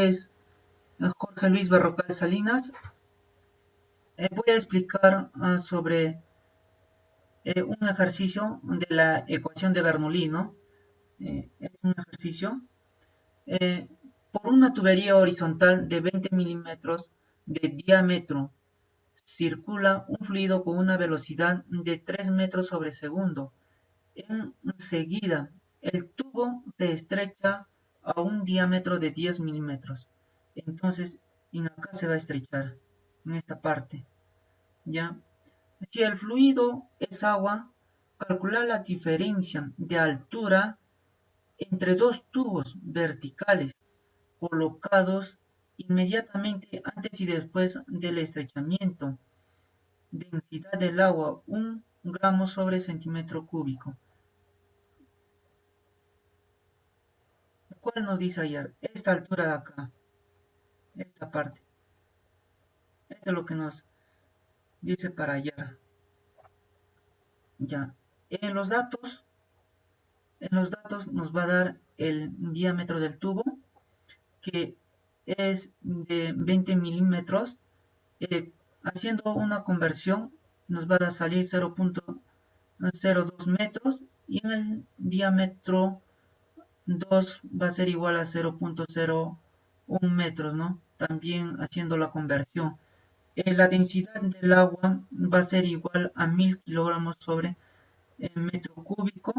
es Jorge Luis Berrocal Salinas. Voy a explicar sobre un ejercicio de la ecuación de Bernoulli, ¿no? Es un ejercicio eh, por una tubería horizontal de 20 milímetros de diámetro circula un fluido con una velocidad de 3 metros sobre segundo. Enseguida, el tubo se estrecha a un diámetro de 10 milímetros. Entonces, en acá se va a estrechar, en esta parte, ¿ya? Si el fluido es agua, calcular la diferencia de altura entre dos tubos verticales colocados inmediatamente antes y después del estrechamiento. Densidad del agua, 1 gramo sobre centímetro cúbico. ¿Cuál nos dice ayer? Esta altura de acá, esta parte. Esto es lo que nos dice para ayer. Ya. En los datos nos va a dar el diámetro del tubo, que es de 20 milímetros. Haciendo una conversión, nos va a salir 0.02 metros, y en el diámetro 2 va a ser igual a 0.01 metros, ¿no? También haciendo la conversión. La densidad del agua va a ser igual a 1000 kilogramos sobre metro cúbico.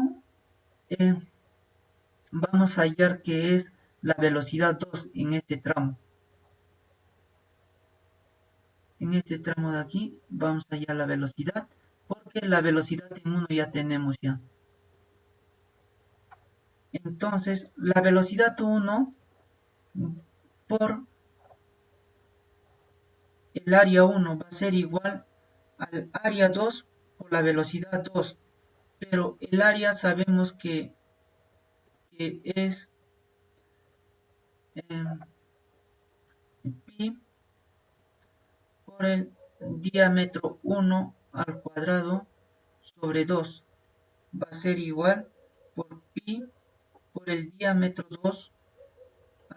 Vamos a hallar que es la velocidad 2 en este tramo. En este tramo de aquí vamos a hallar la velocidad, porque la velocidad en 1 ya tenemos ya. Entonces, la velocidad 1 por el área 1 va a ser igual al área 2 por la velocidad 2. Pero el área sabemos que es pi por el diámetro 1 al cuadrado sobre 2. Va a ser igual por pi por el diámetro 2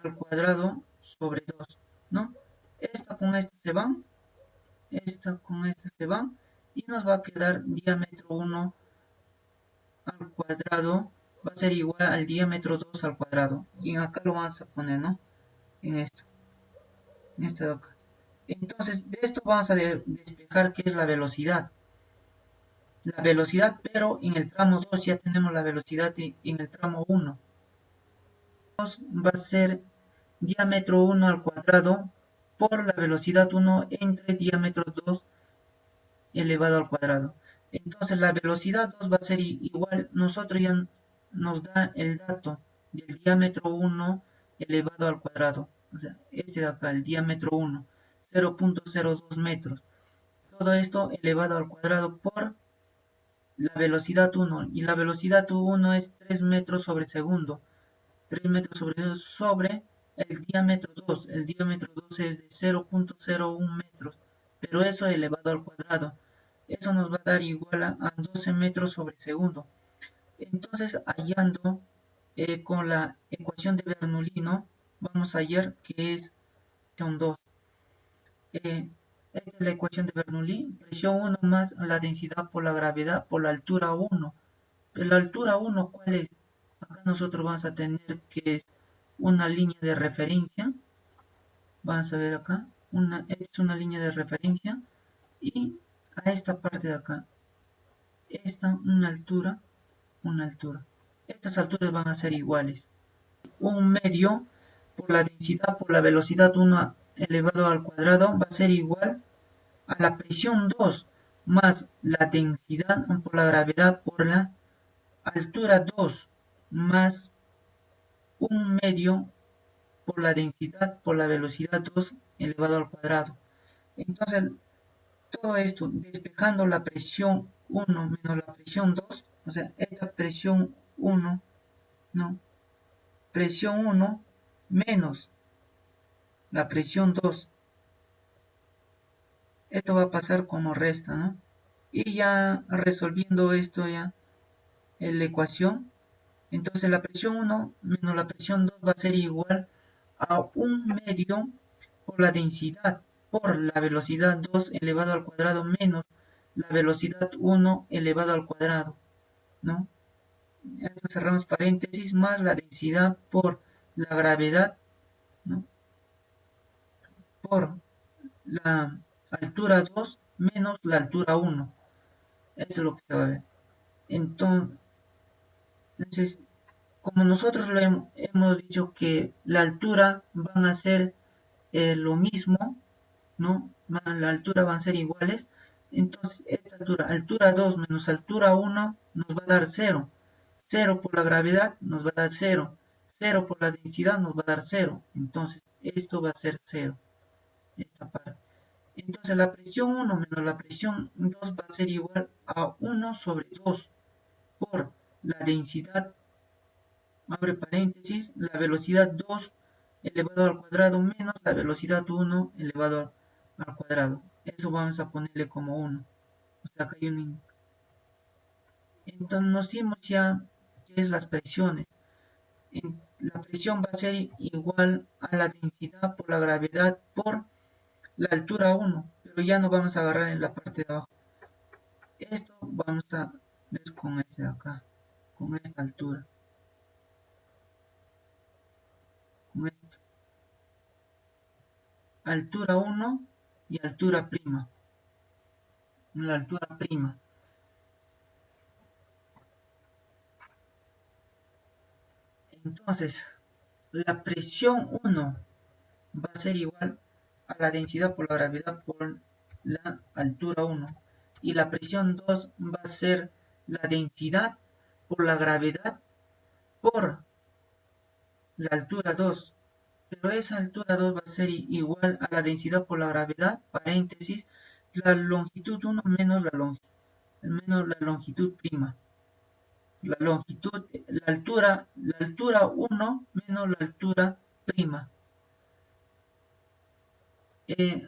al cuadrado sobre 2, ¿no? Esta con esta se van, esta con esta se van, y nos va a quedar diámetro 1 al cuadrado, va a ser igual al diámetro 2 al cuadrado. Y acá lo vamos a poner, ¿no? En esto, en esta de acá. Entonces, de esto vamos a despejar qué es la velocidad. La velocidad, pero en el tramo 2 ya tenemos la velocidad en el tramo 1. Va a ser diámetro 1 al cuadrado por la velocidad 1 entre diámetro 2 elevado al cuadrado. Entonces la velocidad 2 va a ser igual, nosotros ya nos da el dato del diámetro 1 elevado al cuadrado. O sea, este de acá, el diámetro 1, 0.02 metros. Todo esto elevado al cuadrado por la velocidad 1. Y la velocidad 1 es 3 metros sobre segundo. 3 metros sobre el diámetro 2. El diámetro 2 es de 0.01 metros, pero eso elevado al cuadrado. Eso nos va a dar igual a 12 metros sobre segundo. Entonces, hallando con la ecuación de Bernoulli, ¿no? Vamos a hallar que es presión 2. Esta es la ecuación de Bernoulli. Presión 1 más la densidad por la gravedad por la altura 1. Pero la altura 1, ¿cuál es? Acá nosotros vamos a tener que es una línea de referencia. Vamos a ver acá, es una línea de referencia, y a esta parte de acá, esta una altura. Estas alturas van a ser iguales. Un medio por la densidad por la velocidad 1 elevado al cuadrado va a ser igual a la presión 2 más la densidad por la gravedad por la altura 2 más un medio por la densidad por la velocidad 2 elevado al cuadrado. Entonces, todo esto despejando la presión 1 menos la presión 2, o sea, esta presión 1, no, presión 1 menos la presión 2. Esto va a pasar como resta, ¿no? Y ya resolviendo esto ya en la ecuación, entonces la presión 1 menos la presión 2 va a ser igual a 1/2 por la densidad por la velocidad 2 elevado al cuadrado menos la velocidad 1 elevado al cuadrado, ¿no? Esto cerramos paréntesis más la densidad por la gravedad, ¿no? Por la altura 2 menos la altura 1. Eso es lo que se va a ver. Entonces, como nosotros hemos dicho que la altura van a ser lo mismo, ¿no? La altura van a ser iguales. Entonces, esta altura 2 menos altura 1 nos va a dar 0. 0 por la gravedad nos va a dar 0. 0 por la densidad nos va a dar 0. Entonces, esto va a ser 0. Esta parte. Entonces, la presión 1 menos la presión 2 va a ser igual a 1 sobre 2 por la densidad, abre paréntesis, la velocidad 2 elevado al cuadrado menos la velocidad 1 elevado al cuadrado. Eso vamos a ponerle como 1. O sea, acá hay un... Entonces nos dimos ya qué es las presiones. La presión va a ser igual a la densidad por la gravedad por la altura 1. Pero ya no vamos a agarrar en la parte de abajo. Esto vamos a ver con este de acá. Con esta altura. Con esto. Altura 1 y altura prima. La altura prima. Entonces, la presión 1 va a ser igual a la densidad por la gravedad por la altura 1. Y la presión 2 va a ser la densidad por la gravedad por la altura 2. Pero esa altura 2 va a ser igual a la densidad por la gravedad, paréntesis, la longitud 1 menos la longitud prima. La longitud, la altura 1 menos la altura prima.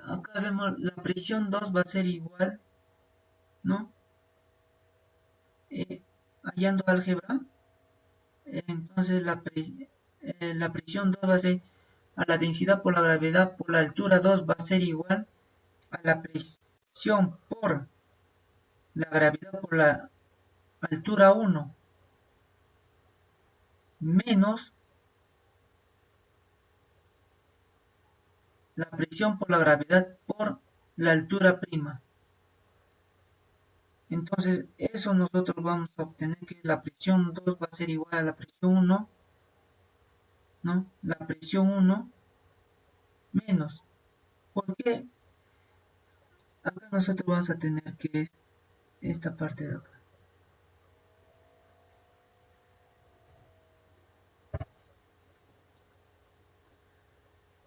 Acá vemos la presión 2 va a ser igual, ¿no? Hallando álgebra, entonces la presión 2 va a ser a la densidad por la gravedad por la altura 2 va a ser igual a la presión por la gravedad por la altura 1 menos la presión por la gravedad por la altura prima. Entonces, eso nosotros vamos a obtener que la presión 2 va a ser igual a la presión 1, ¿no? La presión 1 menos. ¿Por qué? Acá nosotros vamos a tener que es esta parte de acá.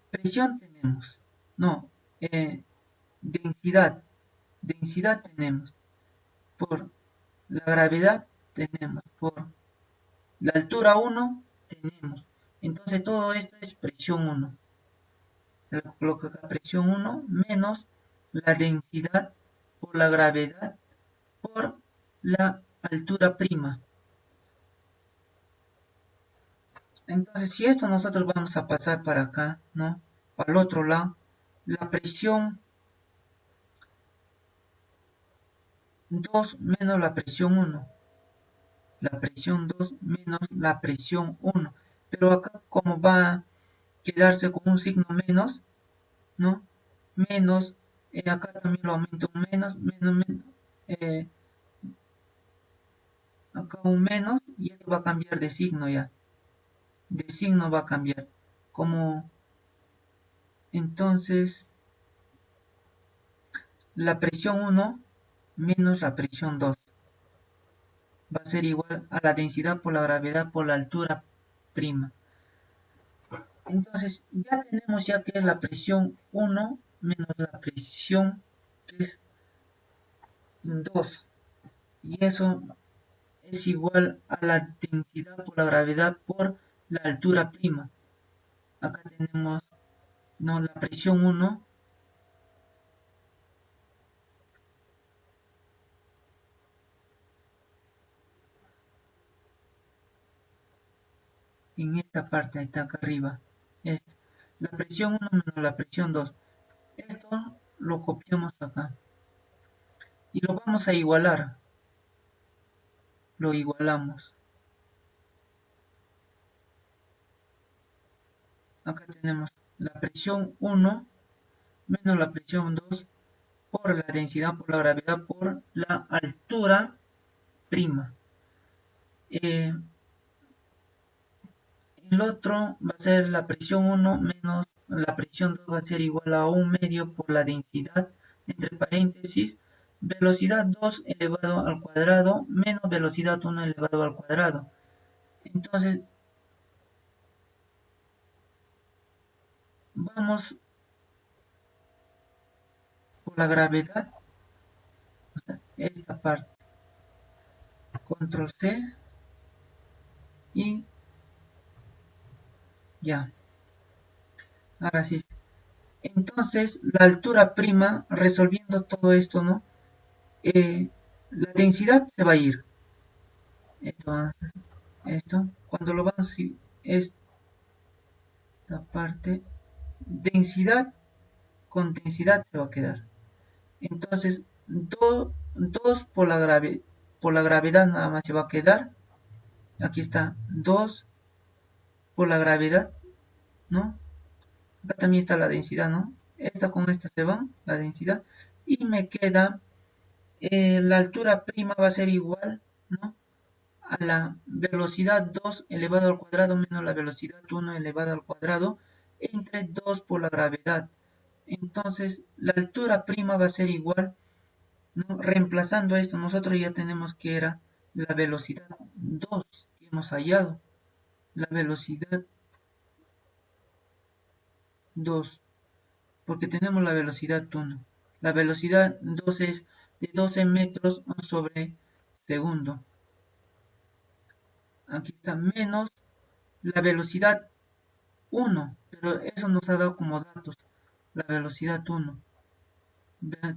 Presión tenemos, no, densidad. Densidad tenemos por la gravedad tenemos por la altura 1 tenemos. Entonces todo esto es presión 1. Se coloca acá presión 1 menos la densidad por la gravedad por la altura prima. Entonces si esto nosotros vamos a pasar para acá, ¿no? Para el otro lado, la presión 2 menos la presión 1. La presión 2 menos la presión 1. Pero acá como va a quedarse con un signo menos, ¿no? Menos, acá también lo aumento un menos, acá un menos y esto va a cambiar de signo ya. De signo va a cambiar. Como entonces la presión 1 menos la presión 2 va a ser igual a la densidad por la gravedad por la altura prima. Entonces ya tenemos ya que es la presión 1 menos la presión que es 2. Y eso es igual a la densidad por la gravedad por la altura prima. Acá tenemos, no, la presión 1 en esta parte, ahí está acá arriba. la presión 1 menos la presión 2. Esto lo copiamos acá y lo vamos a igualar. Lo igualamos. Acá tenemos la presión 1 menos la presión 2 por la densidad por la gravedad por la altura prima. El otro va a ser la presión 1 menos la presión 2 va a ser igual a 1 medio por la densidad, entre paréntesis, velocidad 2 elevado al cuadrado menos velocidad 1 elevado al cuadrado. Entonces, vamos por la gravedad, o sea, esta parte, control C y ya. Ahora sí. Entonces, la altura prima, resolviendo todo esto, ¿no? La densidad se va a ir. Entonces, esto, cuando lo vamos a esta parte, densidad con densidad se va a quedar. Entonces, 2 por la gravedad nada más se va a quedar. Aquí está, 2 por la gravedad, ¿no? Acá también está la densidad, ¿no? Esta con esta se va, la densidad. Y me queda, la altura prima va a ser igual, ¿no? A la velocidad 2 elevado al cuadrado menos la velocidad 1 elevado al cuadrado entre 2 por la gravedad. Entonces, la altura prima va a ser igual, ¿no? Reemplazando esto, nosotros ya tenemos que era la velocidad 2 que hemos hallado. La velocidad 2, porque tenemos la velocidad 1. La velocidad 2 es de 12 metros sobre segundo. Aquí está menos la velocidad 1, pero eso nos ha dado como datos. La velocidad 1,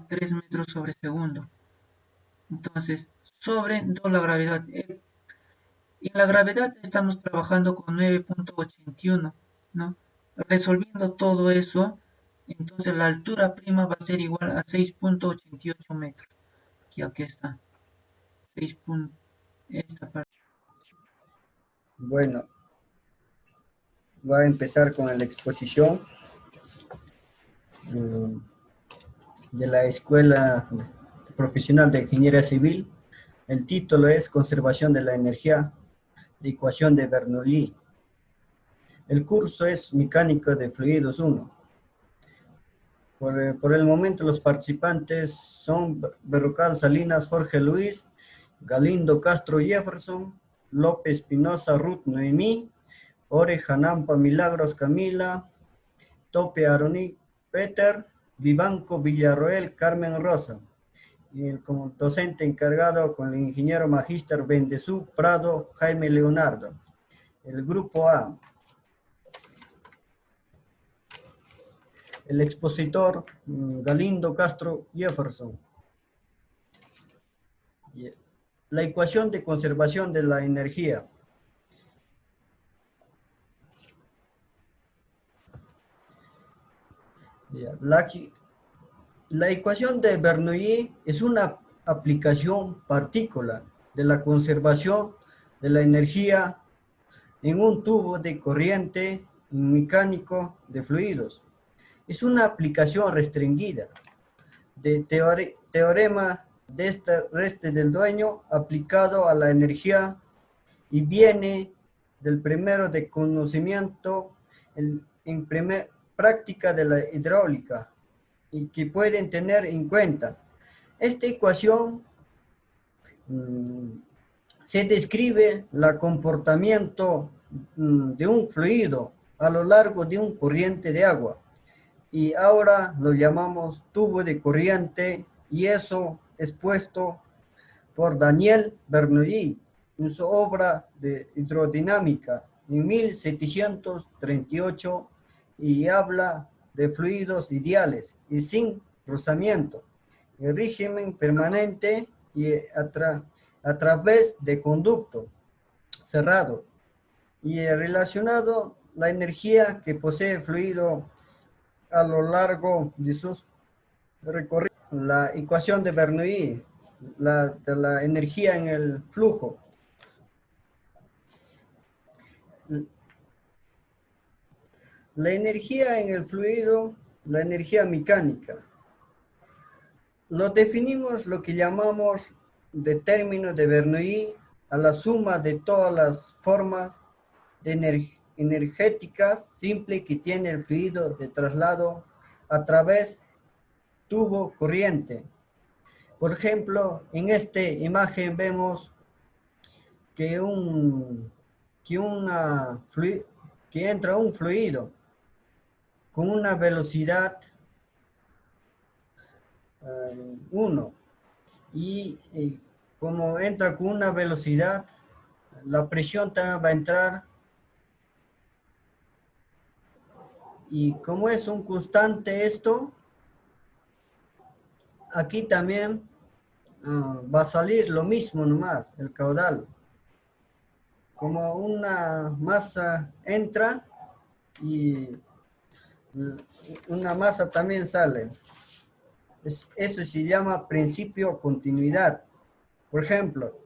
3 metros sobre segundo. Entonces, sobre 2 la gravedad. Y en la gravedad estamos trabajando con 9.81, ¿no? Resolviendo todo eso, entonces la altura prima va a ser igual a 6.88 metros. Aquí está. 6. Esta parte. Bueno, va a empezar con la exposición de la Escuela Profesional de Ingeniería Civil. El título es Conservación de la Energía, de ecuación de Bernoulli. El curso es Mecánica de Fluidos 1. Por el momento los participantes son Berrocal Salinas Jorge Luis, Galindo Castro Jefferson, López Espinosa Ruth Noemí, Ore Janampa Milagros Camila, Tope Aroni Peter, Vivanco Villarroel Carmen Rosa. Y como docente encargado con el ingeniero magíster Bendezú Prado Jaime Leonardo. El grupo A. El expositor Galindo Castro Jefferson. La ecuación de conservación de la energía. La ecuación de Bernoulli es una aplicación particular de la conservación de la energía en un tubo de corriente mecánico de fluidos. Es una aplicación restringida de teorema de este reste del dueño aplicado a la energía y viene del primero de conocimiento en práctica de la hidráulica y que pueden tener en cuenta. Esta ecuación se describe el comportamiento de un fluido a lo largo de un corriente de agua. Y ahora lo llamamos tubo de corriente y eso es puesto por Daniel Bernoulli en su obra de hidrodinámica en 1738 y habla de fluidos ideales y sin rozamiento, el régimen permanente y a través de conducto cerrado y relacionado la energía que posee el fluido a lo largo de sus recorridos. La ecuación de Bernoulli, de la energía en el flujo. La energía en el fluido, la energía mecánica. Lo definimos lo que llamamos de término de Bernoulli a la suma de todas las formas de energéticas simples que tiene el fluido de traslado a través tubo corriente. Por ejemplo, en esta imagen vemos que, que entra un fluido con una velocidad 1 y como entra con una velocidad, la presión también va a entrar y como es un constante esto, aquí también va a salir lo mismo nomás, el caudal. Como una masa entra y una masa también sale. Eso se llama principio continuidad. Por ejemplo,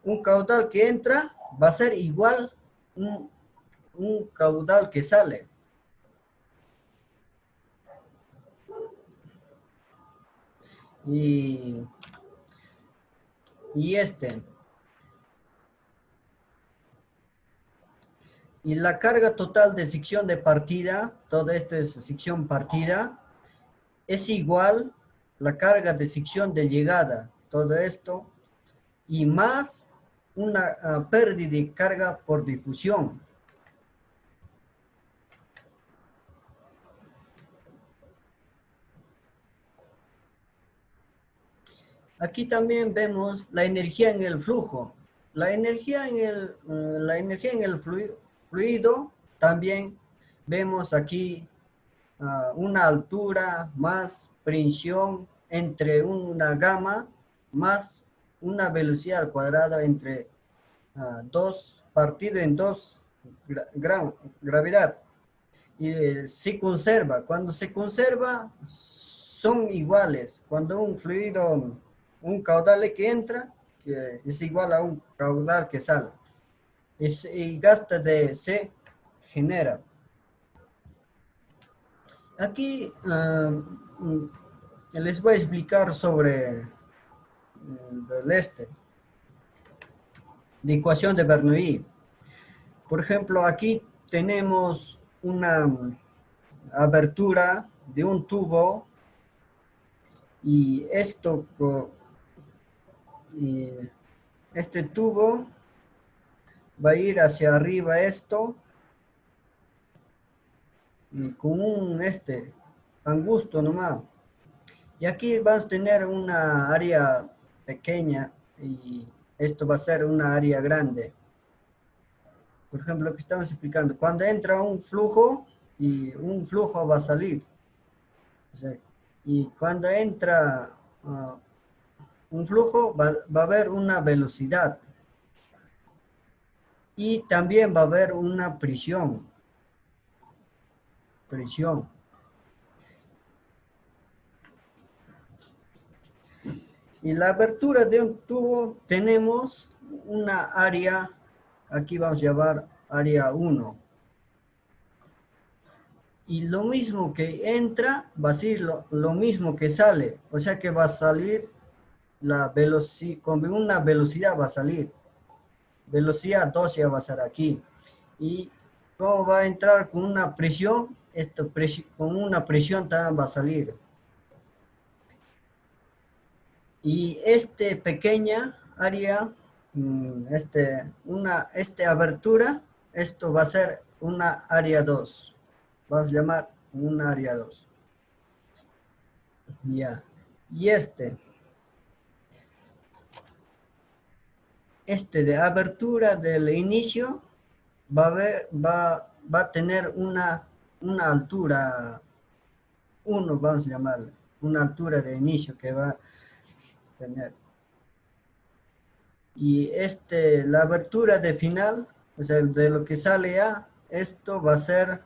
un caudal que entra va a ser igual un caudal que sale. Y y la carga total de sección de partida, toda esta es sección partida, es igual la carga de sección de llegada, todo esto, y más una pérdida de carga por difusión. Aquí también vemos la energía en el flujo. La energía en el fluido también vemos aquí una altura más presión entre una gama más una velocidad al cuadrado entre dos partido en dos gravedad. Y se conserva. Cuando se conserva son iguales. Cuando un fluido, un caudal que entra, que es igual a un caudal que sale. Y gasto de se genera. Aquí les voy a explicar sobre la ecuación de Bernoulli. Por ejemplo, aquí tenemos una abertura de un tubo y este tubo va a ir hacia arriba esto y con un angusto nomás. Y aquí vamos a tener una área pequeña y esto va a ser una área grande. Por ejemplo, lo que estamos explicando, cuando entra un flujo y un flujo va a salir. O sea, y cuando entra un flujo va a haber una velocidad. Y también va a haber una presión. Y la abertura de un tubo tenemos una área, aquí vamos a llamar área 1. Y lo mismo que entra va a ser lo mismo que sale. O sea que va a salir la velocidad, con una velocidad va a salir. Velocidad 2 ya va a ser aquí. Y como va a entrar con una presión, con una presión también va a salir. Y pequeña área, abertura, esto va a ser una área 2. Vamos a llamar una área 2. Ya. Y de abertura del inicio va a tener una altura 1, vamos a llamarle, una altura de inicio que va a tener. Y la abertura de final, o sea, de lo que sale A, esto va a ser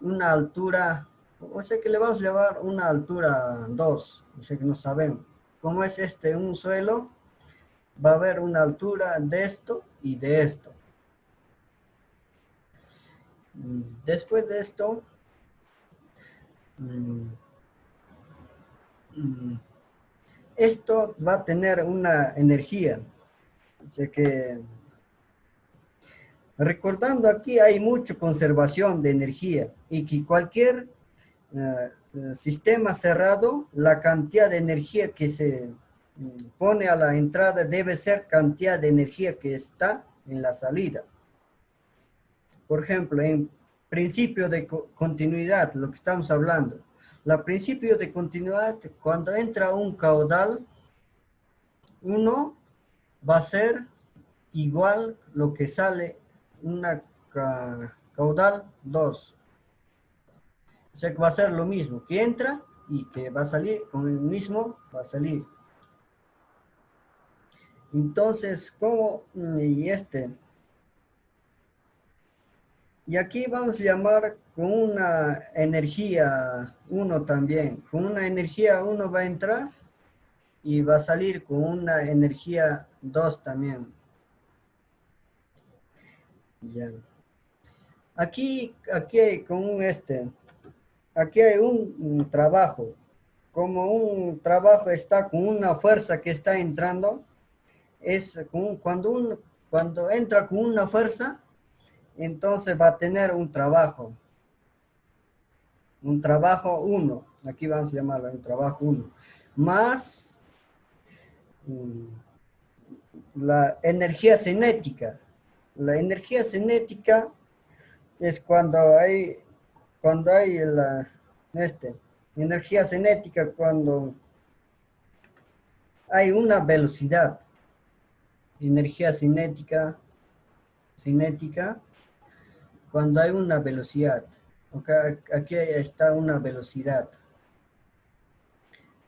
una altura, o sea que le vamos a llevar una altura 2, o sea que no sabemos. Como es este un suelo, va a haber una altura de esto y de esto. Después de esto, mm, mm, esto va a tener una energía. O sea que, recordando aquí, hay mucha conservación de energía y que cualquier sistema cerrado, la cantidad de energía que se pone a la entrada debe ser cantidad de energía que está en la salida. Por ejemplo, en principio de continuidad, lo que estamos hablando, la principio de continuidad, cuando entra un caudal, uno va a ser igual lo que sale una caudal 2. O sea que va a ser lo mismo, que entra y que va a salir, con el mismo va a salir. Entonces, ¿cómo? Y aquí vamos a llamar con una energía 1 también. Con una energía 1 va a entrar y va a salir con una energía 2 también. Ya. Aquí hay con aquí hay un trabajo. Como un trabajo está con una fuerza que está entrando, es cuando entra con una fuerza, entonces va a tener un trabajo 1, aquí vamos a llamarlo un trabajo 1, más mm, la energía cinética. La energía cinética es cuando hay energía cinética, cuando hay una velocidad, energía cinética, cuando hay una velocidad. Okay, aquí está una velocidad.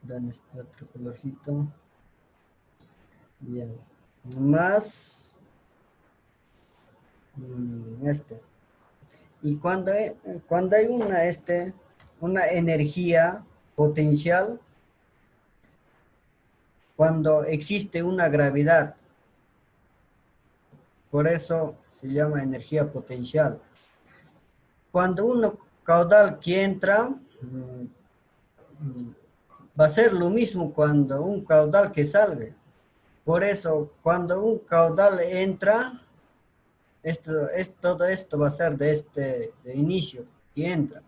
¿Dónde está otro colorcito? Bien. Más este. Y cuando hay una energía potencial, cuando existe una gravedad, por eso se llama energía potencial. Cuando un caudal que entra, va a ser lo mismo cuando un caudal que salga. Por eso, cuando un caudal entra, todo esto va a ser de inicio que entra.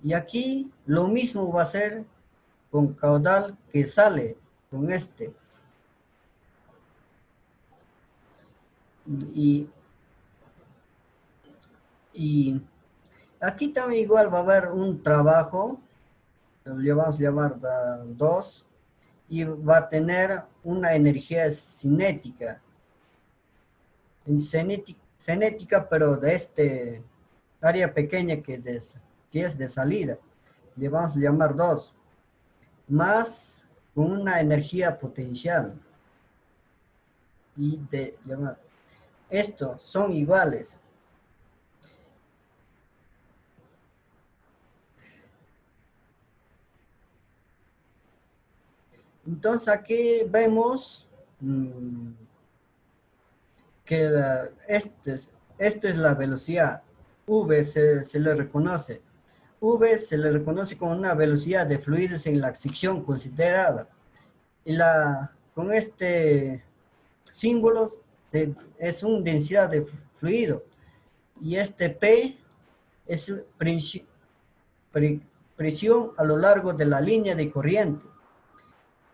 Y aquí lo mismo va a ser con caudal que sale, con este. Y, y aquí también igual va a haber un trabajo, lo vamos a llamar 2, y va a tener una energía cinética. Cinética, pero de área pequeña que es de salida. Le vamos a llamar 2, más con una energía potencial. Y de llamar. Estos son iguales. Entonces aquí vemos que esta es la velocidad. V se le reconoce. V se le reconoce como una velocidad de fluidos en la sección considerada. Y con este símbolo es una densidad de fluido. Y este P es presión a lo largo de la línea de corriente.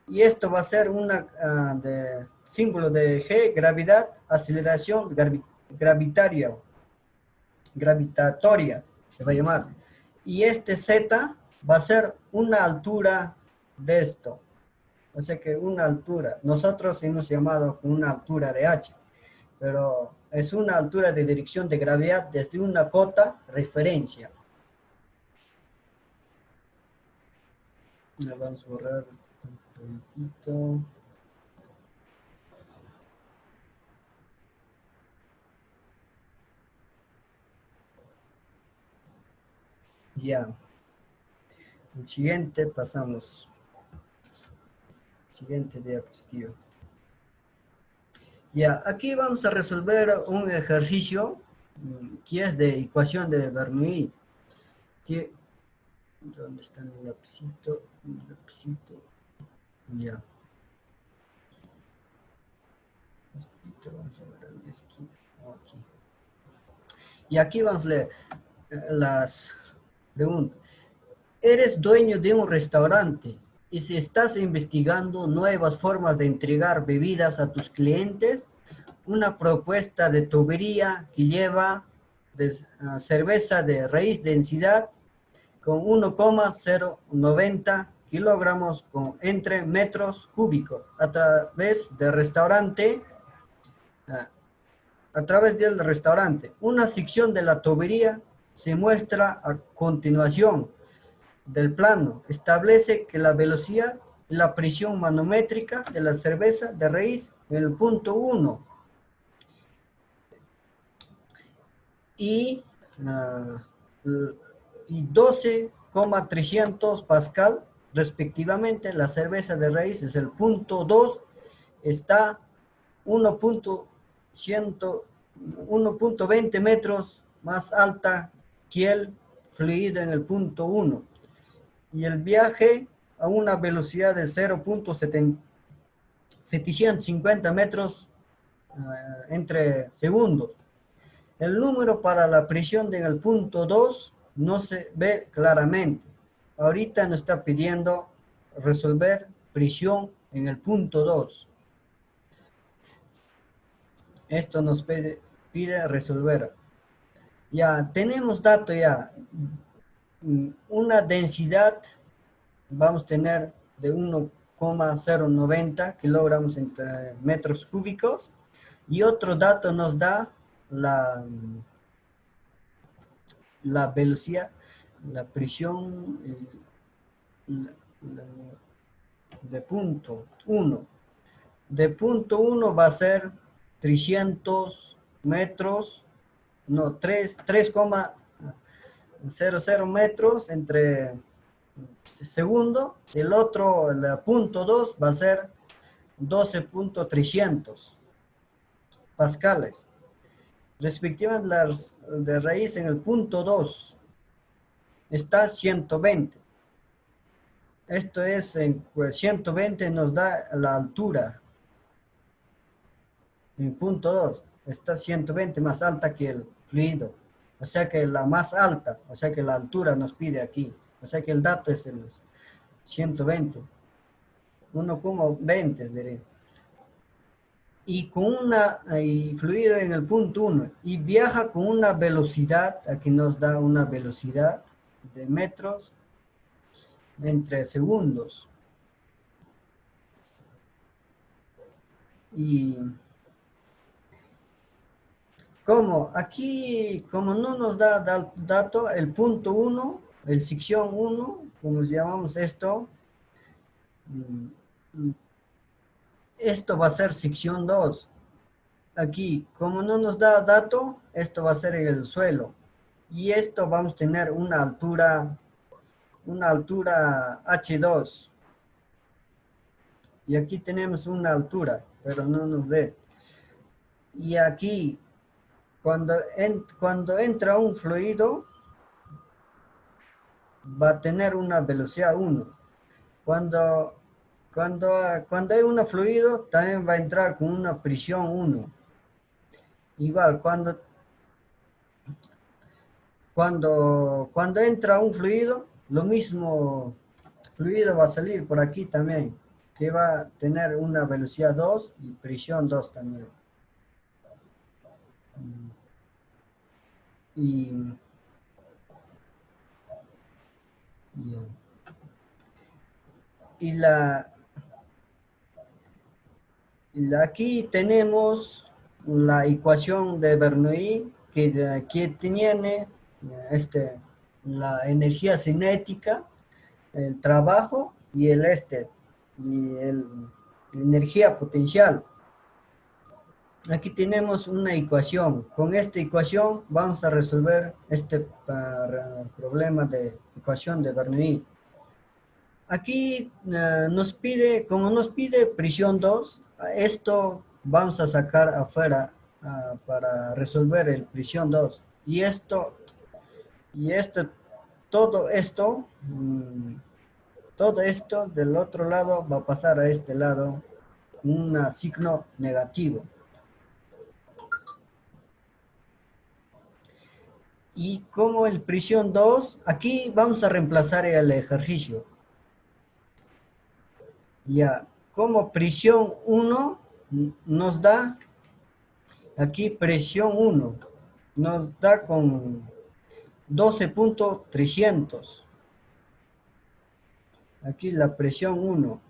Y esto va a ser una símbolo de G, gravedad, aceleración gravitatoria, se va a llamar. Y este Z va a ser una altura de esto. O sea que una altura. Nosotros hemos llamado una altura de H, pero es una altura de dirección de gravedad desde una cota referencia. Vamos a borrar un poquito. Ya. El siguiente pasamos. Siguiente diapositiva. Ya, aquí vamos a resolver un ejercicio que es de ecuación de Bernoulli. ¿Dónde está el lapicito? El lapicito. Ya. Vamos a ver la esquina. Aquí. Y aquí vamos a leer las preguntas. Eres dueño de un restaurante y si estás investigando nuevas formas de entregar bebidas a tus clientes, una propuesta de tubería que lleva cerveza de raíz densidad con 1,090 kilogramos entre metros cúbicos a través del restaurante. A través del restaurante. Una sección de la tubería se muestra a continuación del plano. Establece que la velocidad y la presión manométrica de la cerveza de raíz en el punto 1 y 12,300 pascal respectivamente. La cerveza de raíz es el punto 2, está 1.20 metros más alta que el fluido en el punto 1 y el viaje a una velocidad de 0.750 metros entre segundos. El número para la presión en el punto 2 no se ve claramente. Ahorita nos está pidiendo resolver presión en el punto 2. Esto nos pide resolver. Ya tenemos datos ya. Una densidad vamos a tener de 1,090 kilogramos entre metros cúbicos y otro dato nos da la velocidad, la presión de punto 1. De punto 1 va a ser 300 metros, no, 3,00 metros entre segundo. El otro, el punto 2, va a ser 12.300 pascales. Respectivamente, las de raíz en el punto 2 está 120. Esto es, en 120 nos da la altura. En punto 2 está 120 más alta que el fluido. O sea que la más alta, o sea que la altura nos pide aquí. O sea que el dato es el 120. 1,20 diré. Y con fluido en el punto 1 y viaja con una velocidad, aquí nos da una velocidad de metros entre segundos. Y como aquí, como no nos da dato, el punto 1, el sección 1, como llamamos esto, esto va a ser sección 2. Aquí, como no nos da dato, esto va a ser el suelo. Y esto vamos a tener una altura H2. Y aquí tenemos una altura, pero no nos ve. Y aquí, cuando entra un fluido, va a tener una velocidad 1. Cuando hay un fluido, también va a entrar con una presión 1. Igual, cuando entra un fluido, lo mismo fluido va a salir por aquí también, que va a tener una velocidad 2 y presión 2 también. Aquí tenemos la ecuación de Bernoulli que tiene la energía cinética, el trabajo y y la energía potencial. Aquí tenemos una ecuación. Con esta ecuación vamos a resolver este problema de ecuación de Bernoulli. Aquí como nos pide prisión 2, esto vamos a sacar afuera para resolver el prisión 2. Y esto, todo esto, todo esto del otro lado va a pasar a este lado, un signo negativo. Y como el prisión 2, aquí vamos a reemplazar el ejercicio. Ya, como prisión 1 nos da, aquí presión 1, nos da con 12.300. Aquí la presión 1.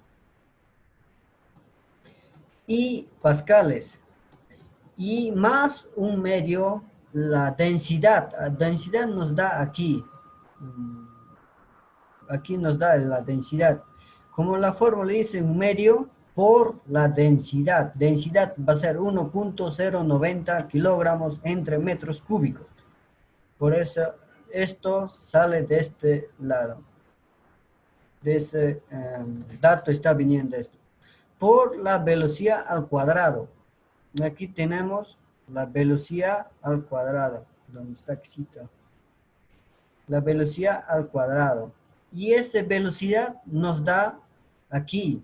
Y pascales. Y más un medio, la densidad. La densidad nos da aquí. Aquí nos da la densidad. Como la fórmula dice, un medio por la densidad. Densidad va a ser 1.090 kilogramos entre metros cúbicos. Por eso esto sale de este lado. De ese dato está viniendo esto. Por la velocidad al cuadrado. Aquí tenemos la velocidad al cuadrado. ¿Dónde está aquí? La velocidad al cuadrado. Y esta velocidad nos da aquí.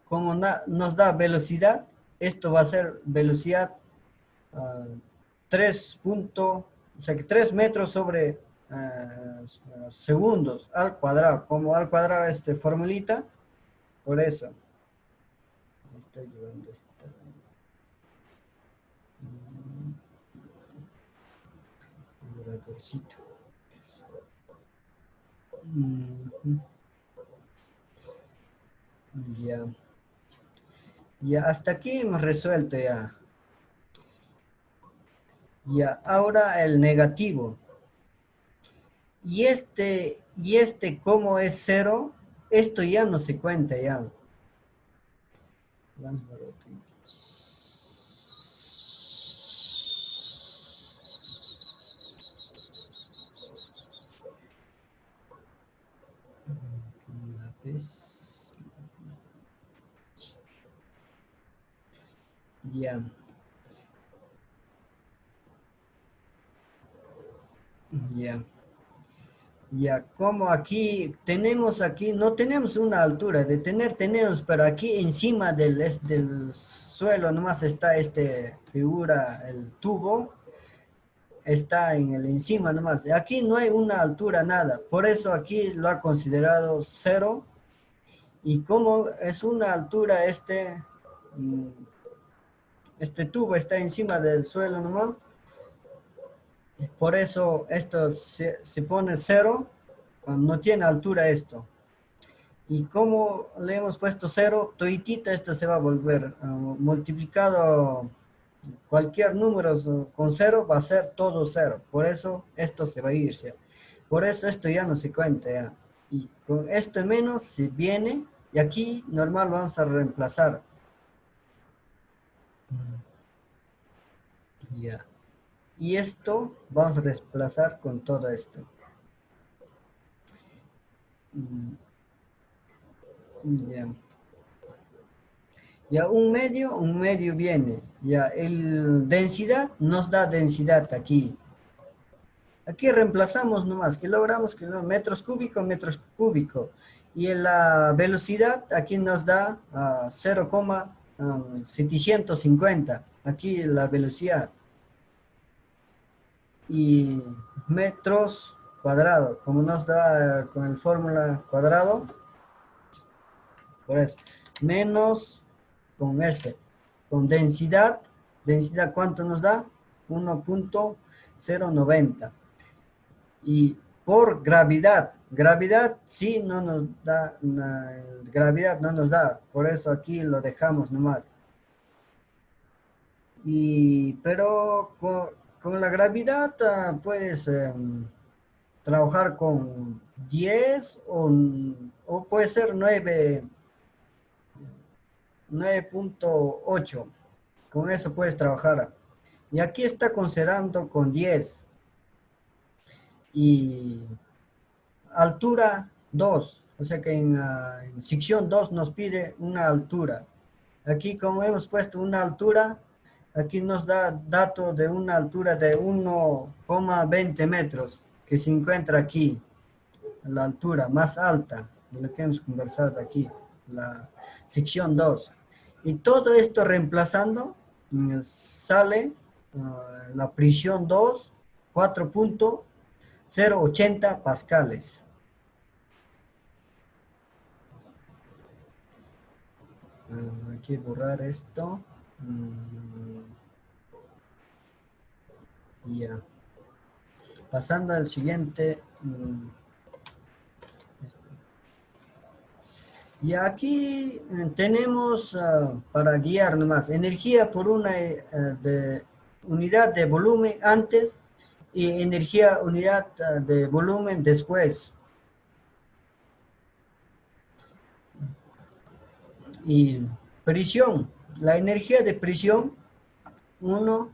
Como nos da velocidad, esto va a ser velocidad 3 metros sobre segundos al cuadrado. Como al cuadrado formulita, por eso. Estoy llevando esto. Ya. Ya, hasta aquí hemos resuelto ya. Ya, ahora el negativo. Y como es 0, esto ya no se cuenta ya. Ya. Ya. Ya, como aquí no tenemos una altura de tenemos, pero aquí encima del suelo nomás está figura, el tubo, está en el encima nomás. Aquí no hay una altura, nada. Por eso aquí lo ha considerado 0. Y como es una altura, este tubo está encima del suelo nomás. Por eso esto se pone 0, no tiene altura esto. Y como le hemos puesto 0, toditita esto se va a volver multiplicado. Cualquier número con 0 va a ser todo 0. Por eso esto se va a ir. Por eso esto ya no se cuenta ya. Y con esto menos se viene. Y aquí normal vamos a reemplazar. Ya. Y esto vamos a reemplazar con todo esto. Ya. Ya un medio viene. Ya el densidad nos da densidad aquí. Aquí reemplazamos nomás, kilogramos, metros cúbicos. Y la velocidad aquí nos da 0,750. Aquí la velocidad. Y metros cuadrados, como nos da con el fórmula cuadrado, por eso, menos con densidad ¿cuánto nos da? 1.090. Y por gravedad sí no nos da, gravedad no nos da, por eso aquí lo dejamos nomás. Pero con la gravedad puedes trabajar con 10 o puede ser 9.8. Con eso puedes trabajar. Y aquí está considerando con 10. Y altura 2. O sea que en sección 2 nos pide una altura. Aquí como hemos puesto una altura, aquí nos da dato de una altura de 1,20 metros, que se encuentra aquí, la altura más alta de lo que hemos conversado aquí, la sección 2. Y todo esto reemplazando, sale la presión 2, 4,080 pascales. Hay que borrar esto. Ya. Pasando al siguiente. Y aquí tenemos para guiar nomás energía por una unidad de volumen antes y energía unidad de volumen después. Y presión, la energía de presión, 1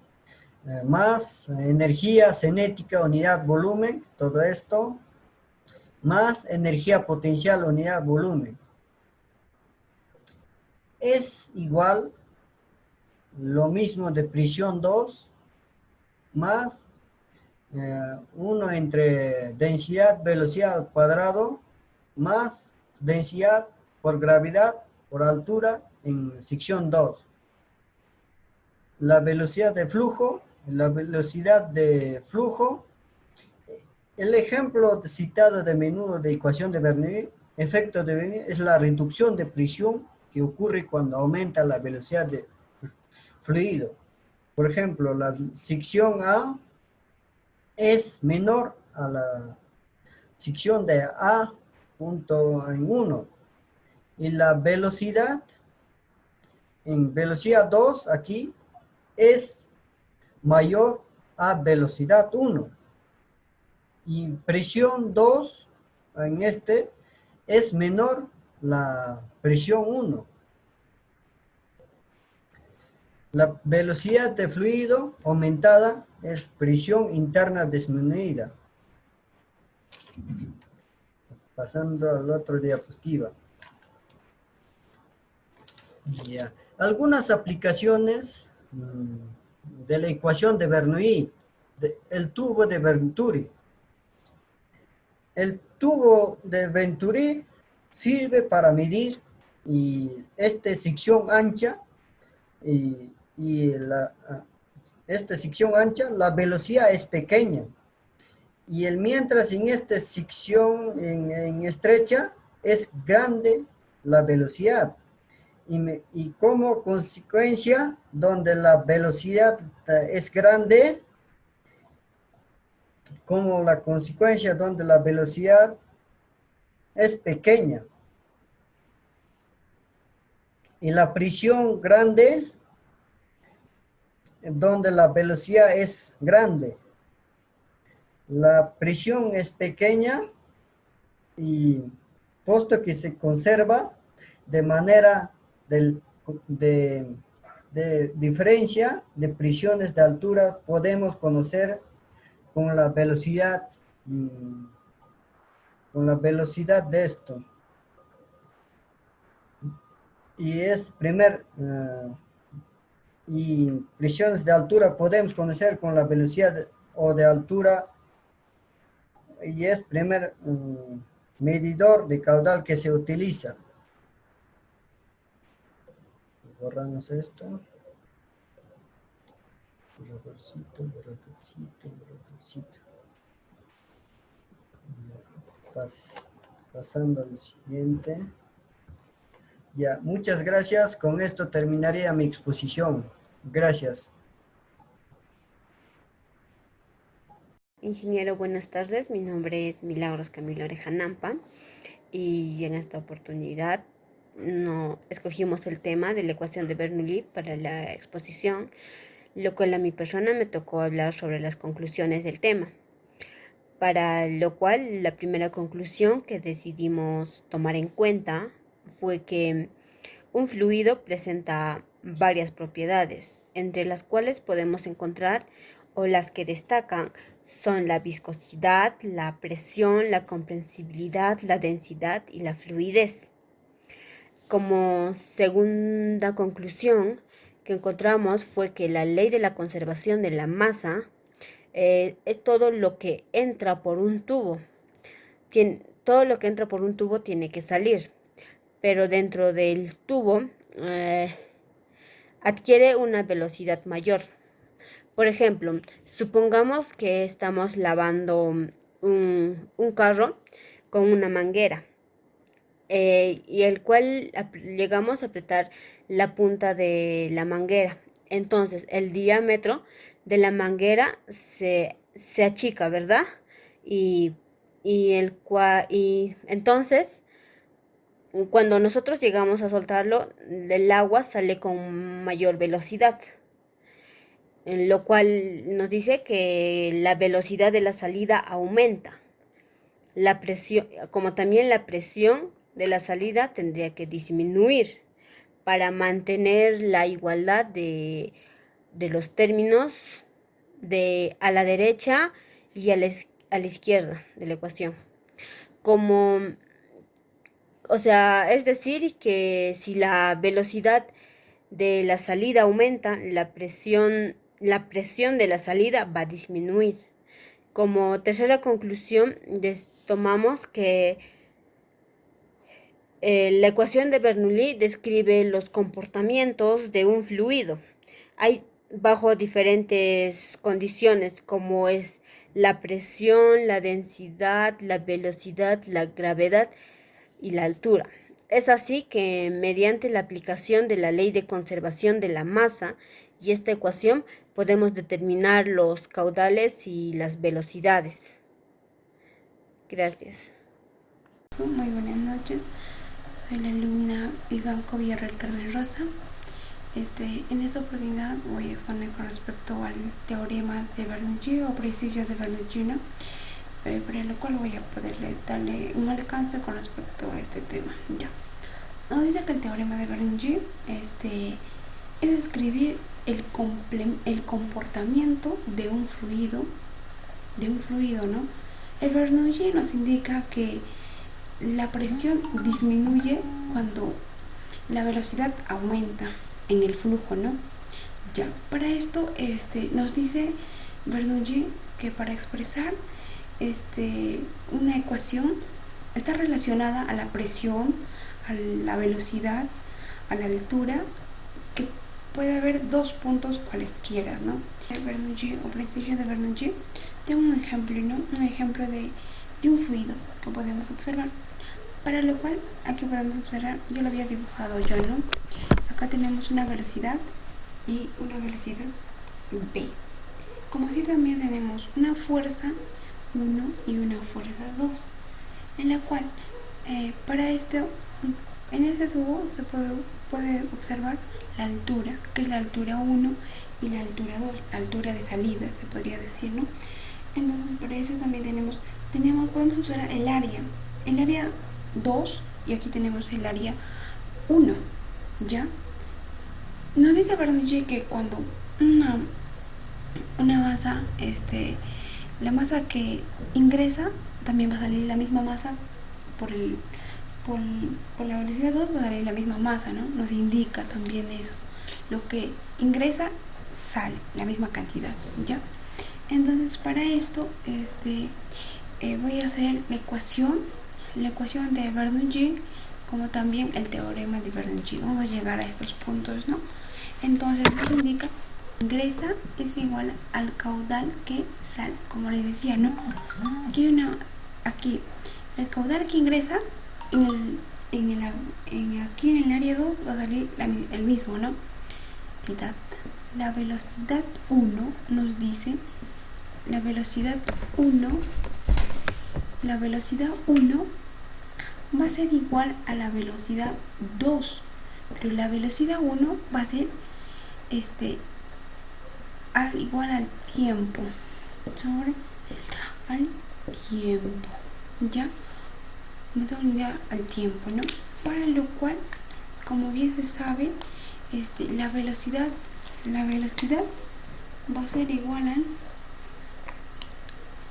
más energía cinética unidad volumen, todo esto, más energía potencial unidad volumen. Es igual lo mismo de presión 2 más 1 entre densidad velocidad al cuadrado más densidad por gravedad por altura en sección 2. La velocidad de flujo, el ejemplo citado de menudo de ecuación de Bernoulli, efecto de Bernoulli, es la reducción de presión que ocurre cuando aumenta la velocidad de fluido. Por ejemplo, la sección A es menor a la sección de A punto en 1 y la velocidad en velocidad 2 aquí es mayor a velocidad 1 y presión 2 en este es menor la presión 1. La velocidad de fluido aumentada es presión interna disminuida. Pasando a la otra diapositiva. Ya. Algunas aplicaciones de la ecuación de Bernoulli, el tubo de Venturi. El tubo de Venturi sirve para medir esta sección ancha esta sección ancha, la velocidad es pequeña. Mientras en esta sección en estrecha es grande la velocidad. Y como consecuencia, donde la velocidad es grande, como la consecuencia donde la velocidad es pequeña. Y la presión grande, donde la velocidad es grande. La presión es pequeña y puesto que se conserva de manera de diferencia de presiones de altura, podemos conocer con la velocidad de esto. Y y presiones de altura podemos conocer con la velocidad o de altura, y es primer medidor de caudal que se utiliza. Borramos esto. Pasando al siguiente. Ya, muchas gracias. Con esto terminaría mi exposición. Gracias. Ingeniero, buenas tardes. Mi nombre es Milagros Camilo Oreja Nampa y en esta oportunidad escogimos el tema de la ecuación de Bernoulli para la exposición, lo cual a mi persona me tocó hablar sobre las conclusiones del tema. Para lo cual, la primera conclusión que decidimos tomar en cuenta fue que un fluido presenta varias propiedades, entre las cuales podemos encontrar, o las que destacan, son la viscosidad, la presión, la compresibilidad, la densidad y la fluidez. Como segunda conclusión que encontramos fue que la ley de la conservación de la masa es todo lo que entra por un tubo. Todo lo que entra por un tubo tiene que salir, pero dentro del tubo adquiere una velocidad mayor. Por ejemplo, supongamos que estamos lavando un carro con una manguera y el cual llegamos a apretar la punta de la manguera. Entonces, el diámetro de la manguera se achica, ¿verdad? Y entonces, cuando nosotros llegamos a soltarlo, el agua sale con mayor velocidad, lo cual nos dice que la velocidad de la salida aumenta. La presión, como también la presión de la salida tendría que disminuir para mantener la igualdad de los términos a la derecha y a la izquierda de la ecuación. Es decir, que si la velocidad de la salida aumenta, la presión de la salida va a disminuir. Como tercera conclusión, tomamos que la ecuación de Bernoulli describe los comportamientos de un fluido. Hay bajo diferentes condiciones, como es la presión, la densidad, la velocidad, la gravedad y la altura. Es así que mediante la aplicación de la ley de conservación de la masa y esta ecuación podemos determinar los caudales y las velocidades. Gracias. Muy buenas noches. Soy la alumna Vivanco Villarreal Carmen Rosa. En esta oportunidad voy a exponer con respecto al teorema de Bernoulli o principio de Bernoulli, ¿no? Para lo cual voy a poderle darle un alcance con respecto a este tema. Ya. Nos dice que el teorema de Bernoulli es describir el comportamiento de un fluido, ¿no? El Bernoulli nos indica que la presión disminuye cuando la velocidad aumenta en el flujo, ¿no? Ya, para esto nos dice Bernoulli que para expresar una ecuación está relacionada a la presión, a la velocidad, a la altura, que puede haber dos puntos cualesquiera, ¿no? Bernoulli o principio de Bernoulli, tengo un ejemplo, ¿no? Un ejemplo de un fluido que podemos observar. Para lo cual, aquí podemos observar, yo lo había dibujado yo, ¿no? Acá tenemos una velocidad y una velocidad B. Como así también tenemos una fuerza 1 y una fuerza 2, en la cual, para esto, en este tubo se puede observar la altura, que es la altura 1 y la altura 2, la altura de salida, se podría decir, ¿no? Entonces, para eso también podemos observar el área 2, y aquí tenemos el área 1, ¿ya? Nos dice Bernoulli que cuando una masa, la masa que ingresa, también va a salir la misma masa por la velocidad 2, va a salir la misma masa, ¿no? Nos indica también eso. Lo que ingresa, sale, la misma cantidad, ¿ya? Entonces, para esto, voy a hacer la ecuación de Bernoulli, como también el teorema de Bernoulli. Vamos a llegar a estos puntos, ¿no? Entonces nos indica ingresa es igual al caudal que sale, como les decía, ¿no? Aquí el caudal que ingresa aquí en el área 2 va a salir el mismo, ¿no? La velocidad 1 nos dice la velocidad 1 va a ser igual a la velocidad 2, pero la velocidad 1 va a ser igual al tiempo, ¿ya? No tengo ni idea al tiempo, ¿no? Para lo cual, como bien se sabe, la velocidad va a ser igual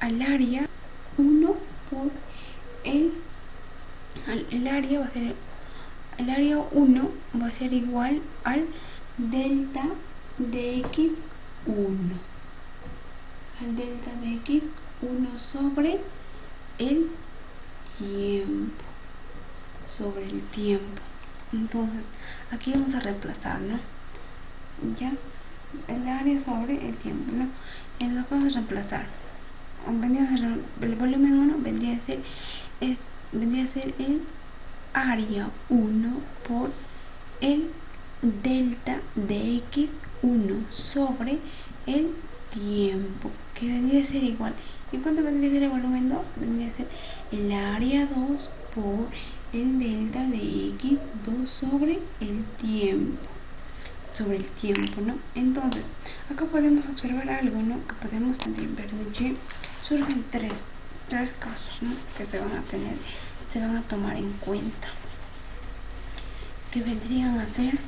al área 1 por el área va a ser el área 1 va a ser igual al delta de x1 sobre el tiempo. Entonces aquí vamos a reemplazar, ¿no? Ya el área sobre el tiempo, ¿no? Entonces vamos a reemplazar. El volumen 1 vendría a ser el área 1 por el delta de x1 sobre el tiempo, que vendría a ser igual. ¿Y cuánto vendría a ser el volumen 2? Vendría a ser el área 2 por el delta de x2 sobre el tiempo, ¿no? Entonces, acá podemos observar algo, ¿no? Que podemos en Bernoulli surgen tres casos, ¿no? Que se van a tomar en cuenta, que vendrían a ser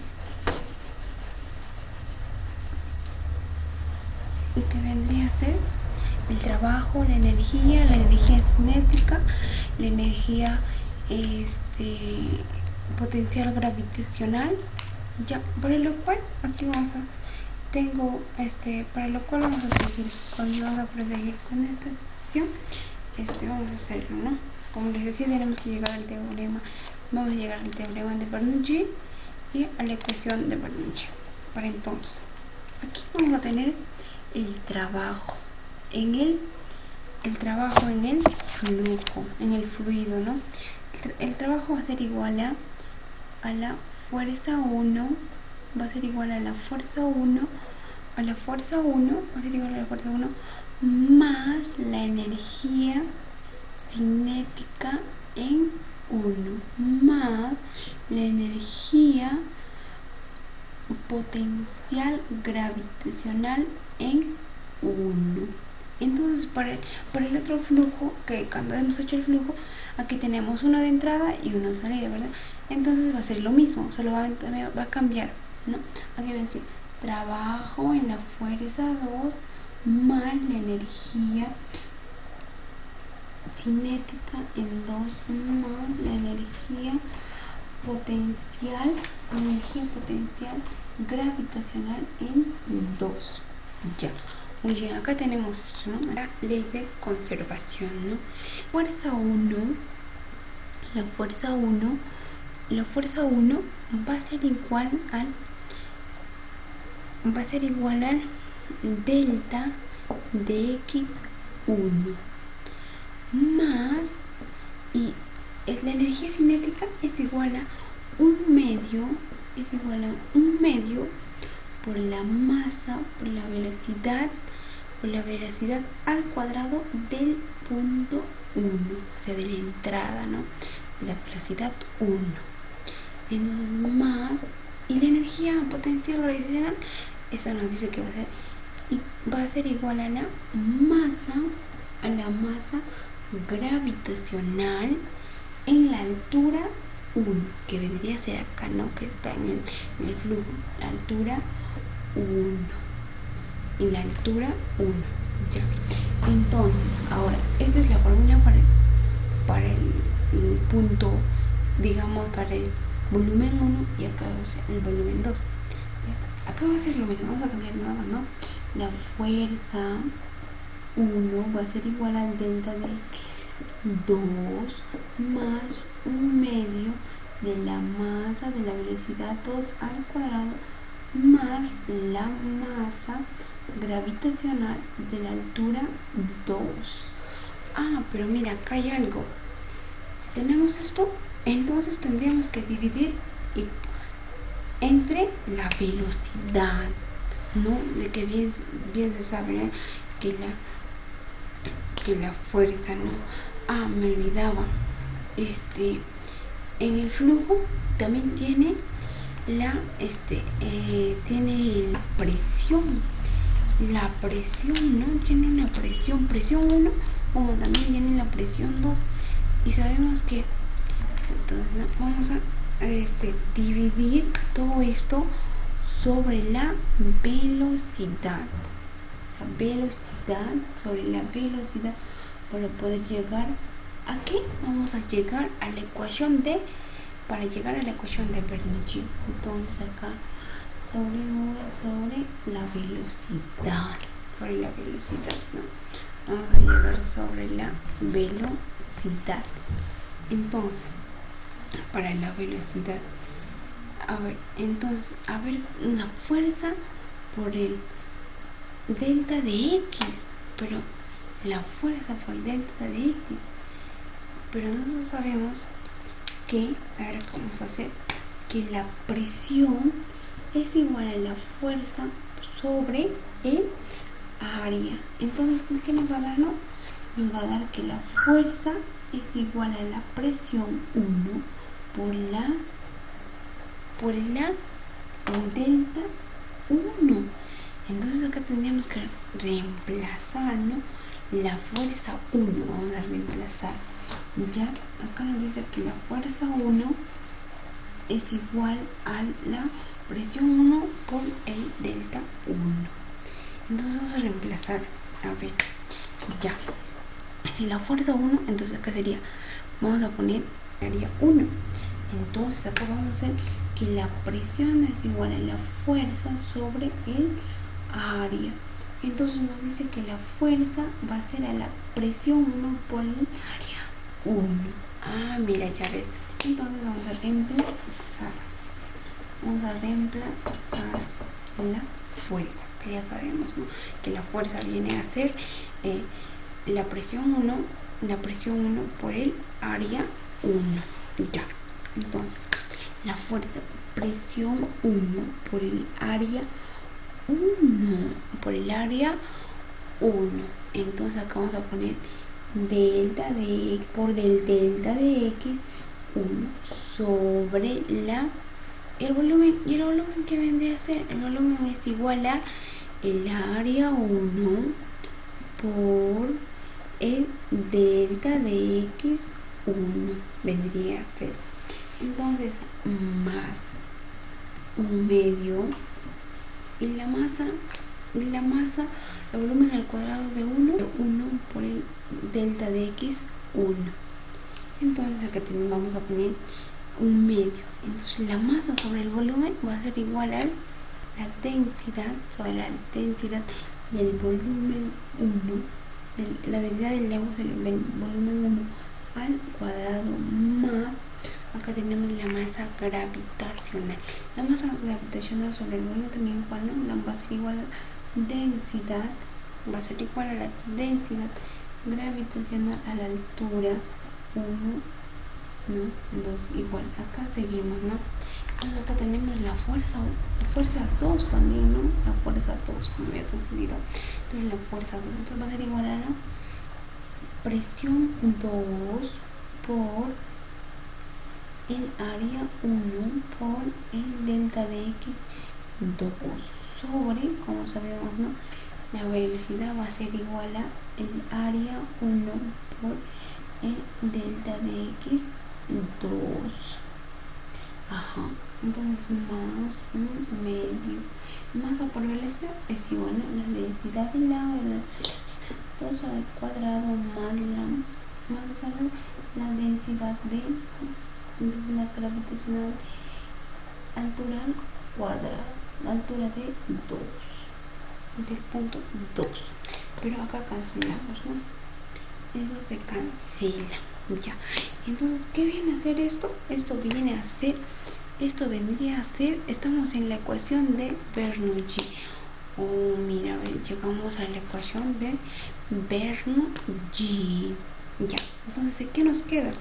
el trabajo, la energía cinética, la energía potencial gravitacional, ya, para lo cual aquí vamos a seguir con esta exposición. Vamos a hacerlo, ¿no? Como les decía, tenemos que llegar al teorema. Vamos a llegar al teorema de Bernoulli y a la ecuación de Bernoulli. Para entonces, aquí vamos a tener el trabajo en el flujo, en el fluido, ¿no? El trabajo va a ser igual a la fuerza 1, va a ser igual a la fuerza 1, va a ser igual a la fuerza 1 más la energía cinética en 1 más la energía potencial gravitacional en 1. Entonces para el otro flujo, que cuando hemos hecho el flujo, aquí tenemos uno de entrada y uno de salida, ¿verdad? Entonces va a ser lo mismo, solo va a cambiar, ¿no? Aquí ven, sí, trabajo en la fuerza 2 más la energía cinética en 2 más la energía potencial gravitacional en 2. Ya, muy bien, acá tenemos eso, ¿no? La ley de conservación, ¿no? La fuerza 1 va a ser igual al delta de x1 más, y la energía cinética es igual a un medio por la masa, por la velocidad al cuadrado del punto 1, o sea, de la entrada, ¿no? De la velocidad 1. Entonces, más, y la energía potencial gravitacional, eso nos dice que va a ser igual a la masa gravitacional en la altura 1, que vendría a ser acá, ¿no? Que está en el flujo, la altura 1, en la altura 1, ya. Entonces, ahora, esta es la fórmula para el punto, digamos, para el volumen 1, y acá va a ser el volumen 2. Acá va a ser lo mismo, vamos a cambiar nada más, ¿no? La fuerza 1 va a ser igual al delta de x2 más un medio de la masa de la velocidad 2 al cuadrado más la masa gravitacional de la altura 2. Pero mira, acá hay algo. Si tenemos esto, entonces tendríamos que dividir entre la velocidad, ¿no? De que bien se sabe, ¿no? que la fuerza, ¿no? Me olvidaba. En el flujo también tiene la presión, ¿no? Tiene una presión 1, como también tiene la presión 2. Y sabemos que entonces, ¿no? Vamos a dividir todo esto sobre la velocidad. La velocidad, sobre la velocidad, para poder llegar a qué? Vamos a llegar a la ecuación de, para llegar a la ecuación de Bernoulli. Entonces acá sobre la velocidad, ¿no? Vamos a llegar sobre la velocidad. Entonces, para la velocidad, a ver, la fuerza por el delta de X, pero la fuerza por el delta de X, pero nosotros sabemos que, a ver, ¿cómo vamos a hacer? Que la presión es igual a la fuerza sobre el área. Entonces, ¿qué nos va a dar? Nos va a dar que la fuerza es igual a la presión 1 por el delta 1. Entonces acá tendríamos que reemplazar, ¿no? La fuerza 1, vamos a reemplazar. Ya acá nos dice que la fuerza 1 es igual a la presión 1 por el delta 1. Entonces vamos a reemplazar, a ver, ya. Si la fuerza 1, entonces acá sería, vamos a poner área 1. Entonces acá vamos a hacer que la presión es igual a la fuerza sobre el área. Entonces nos dice que la fuerza va a ser a la presión 1 por el área 1. Ah, mira, ya ves. Entonces vamos a reemplazar. La fuerza, que ya sabemos, ¿no? Que la fuerza viene a ser la presión 1 por el área 1. Ya. Entonces, la fuerza, presión 1 por el área 1. Entonces acá vamos a poner delta de X por del delta de X 1 sobre el volumen. Y el volumen que vendría a ser, el volumen es igual a el área 1 por el delta de X 1 vendría a ser. Entonces, más un medio y la masa, el volumen al cuadrado de 1 por el delta de X 1. Entonces acá vamos a poner un medio. Entonces la masa sobre el volumen va a ser igual a la densidad sobre la densidad del volumen 1, la densidad del agua sobre el volumen 1 al cuadrado más, acá tenemos la masa gravitacional. La masa gravitacional sobre el volumen también igual, ¿no? Va a ser igual a la densidad, gravitacional a la altura 1, ¿no? Entonces igual, acá seguimos, ¿no? Entonces acá tenemos la fuerza 2 también, ¿no? La fuerza 2, me había confundido. Entonces la fuerza 2, entonces va a ser igual a la presión 2 por el área 1 por el delta de X 2 sobre, como sabemos, ¿no? La velocidad va a ser igual a el área 1 por el delta de X 2. Ajá. Entonces más un medio. Masa por velocidad es igual a la densidad del agua, todo al cuadrado más la densidad de la gravitacional, altura al cuadrado, altura de 2, del punto 2. Pero acá cancelamos, ¿no? Eso se cancela. Ya. Entonces, ¿qué viene a ser esto? Esto vendría a ser, estamos en la ecuación de Bernoulli. Oh, mira, llegamos a la ecuación de Bernoulli. Ya. Entonces, ¿qué nos queda?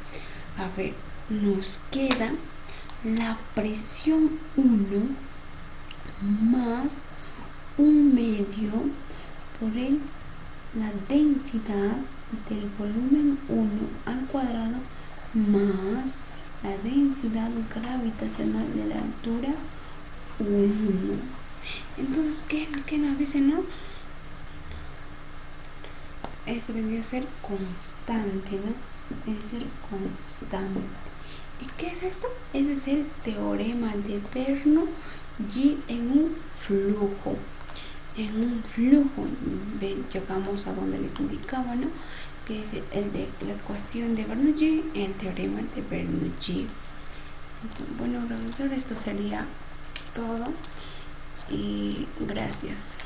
A ver, nos queda la presión 1 más un medio por la densidad del volumen 1 al cuadrado más la densidad gravitacional de la altura 1. Entonces, ¿qué nos dice, no? Esto vendría a ser constante, ¿no? Es ser constante. ¿Y qué es esto? Ese es el teorema de Bernoulli. G en un flujo. En un flujo, llegamos a donde les indicaba, ¿no? Que es el de la ecuación de Bernoulli, el teorema de Bernoulli. Entonces, bueno, profesor, esto sería todo y gracias.